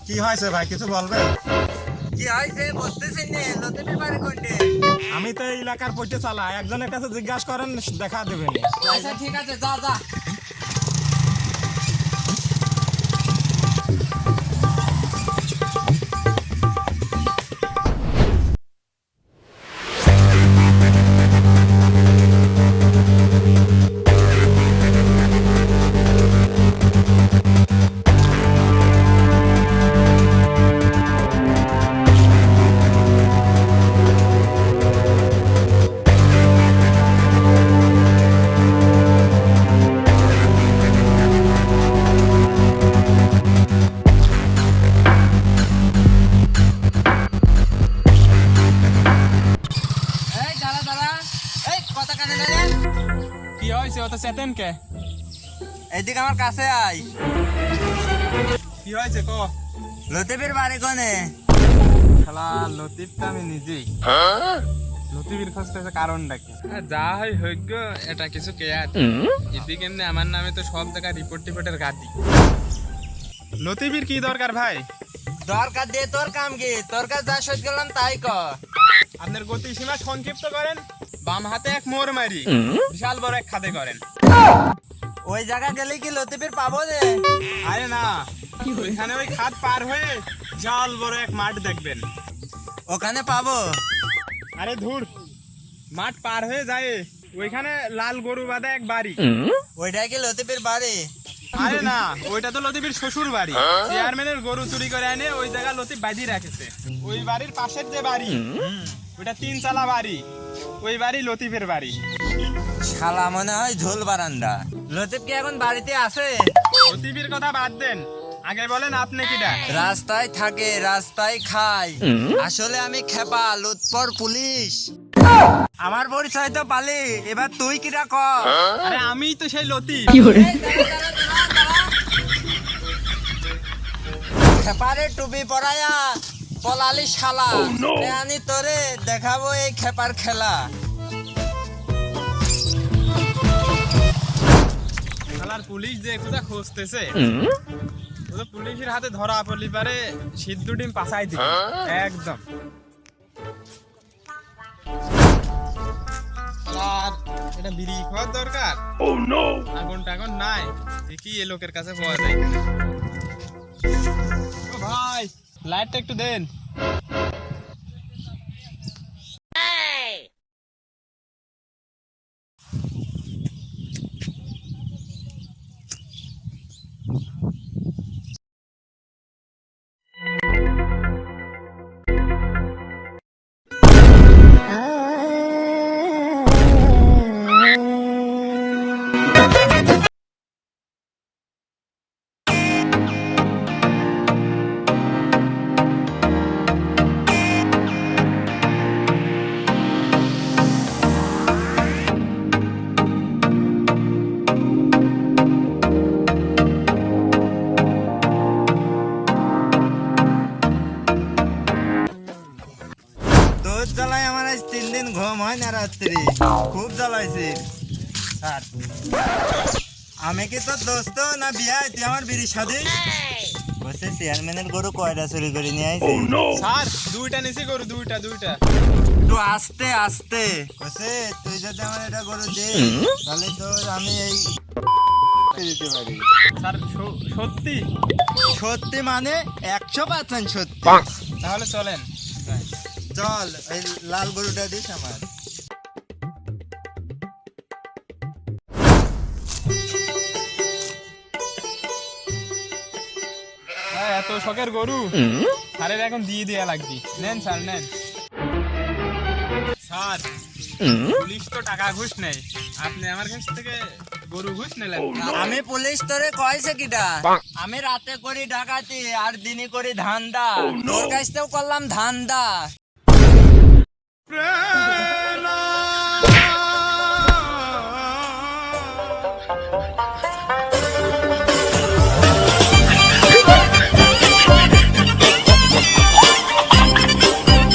কি হয়েছে ভাই, কিছু বলবেন? কি হয়েছে বুঝতেছেন না? লতিফের বাড়ি কোনটে? আমি তো এই এলাকার পথে চালাই, একজনের কাছে জিজ্ঞাসা করেন, দেখা দেবেন। আচ্ছা ঠিক আছে, যা যা। এই দাঁড়া দাঁড়া, এই কথা কানে না রে। কি হয়েছে, অত চেতেন কে? এইদিকে আমার কাছে আয়। কি হয়েছে কো? লতিফের বাড়ি কোনে? শালা লতিফটা আমি নিজেই। লতিফের খোঁজ পেয়েছে, কারণটা কি? যা হয় হইগ, এটা কিছু কেয়ার এদিকে এমনি আমার নামে তো সব জায়গায় রিপোর্টের গাদি। লতিফের কি দরকার ভাই? দরকার দিয়ে তোর কাম কি? তোর কাছে যা সহ্য করলাম তাই কর। আপনার গতিসীমা সংক্ষিপ্ত করেন, বাম হাতে এক মোড় মারি বিশাল বড় এক খাদে করেন। ওই জায়গা গেলে কি লতিফের পাবো রে? আরে না, ওইখানে ওই খাদ পার হয়ে বিশাল বড় এক মাঠ দেখবেন। ওখানে পাবো? আরে ধুর, মাঠ পার হয়ে যায় ওইখানে লাল গরু বাঁধা এক বাড়ি। ওইটাই কি লতিফের বাড়ি? আরে না, ওইটা তো লতিফের শ্বশুর বাড়ি। চেয়ারম্যানের গরু চুরি করে এনে ওই জায়গা লতিফ বাঁধি রাখেছে। ওই বাড়ির পাশের যে বাড়ি, ওইটা 3 চালা বাড়ি, ওই বাড়ি লতিফের বাড়ি। শালা মনে হয় ঝোল বারান্দা। লতিফ কি এখন বাড়িতে আছে? লতিফের কথা বাদ দেন, আগে বলেন আপনি কিডা? রাস্তায় থাকে, রাস্তায় খায়। আসলে আমি খেপা লুৎপর পুলিশ। আমার পরিচয় তো পালি, এবার তুই কিরা কর। আরে আমিই তো সেই লতিফ। খেপারে টুপি পরায়া পলালি শালা। আমি তোরে দেখাবো এই খেপার খেলা। শালার পুলিশ যে একটু খুঁজতেছে, ও তো পুলিশের হাতে ধরা পড়লি পারে সিদ্ধ ডিম পাছাই দিবে একদম। আর এটা বিড়ি খাওয়ার দরকার। আগুন টাগুন নাই, দেখি এ লোকের কাছে পাওয়া যায়। ও ভাই, লাইটটা একটু দেন। তোর জ্বালায় আমার আজ 3 দিন ঘুম হয় না রাত্রি। খুব জ্বালাইছি। স্যার, আমি কি তোর দোস্ত না বিয়াই? তুই আমার বিড়ি সাথে বসে চেয়ারম্যানের গরু কয়টা চুরি করে নিয়ে আইছি। স্যার, দুইটা নিছি গরু, দুইটা। একটু আস্তে আস্তে বসে। তুই যদি আমার এটা গরু দে, তাহলে তোর আমি এই দিতে পারি। স্যার সত্যি? সত্যি মানে 100% সত্যি। তাহলে চলেন। চল, এই লাল গরুটা দিস আমার। হ্যাঁ, এত শখের গরু স্যারের এখন দিয়ে দেয়া লাগবে। নেন স্যার, নেন। স্যার, পুলিশ তো টাকা ঘুষ নেই, আপনি আমার কাছ থেকে গরু ঘুষ নিলেন। আমি পুলিশ তোরে কয়েছে কিটা? আমি রাতে করি ডাকাতি আর দিনে করি ধান্দা। তোর কাছ থেকেও করলাম ধান্দা।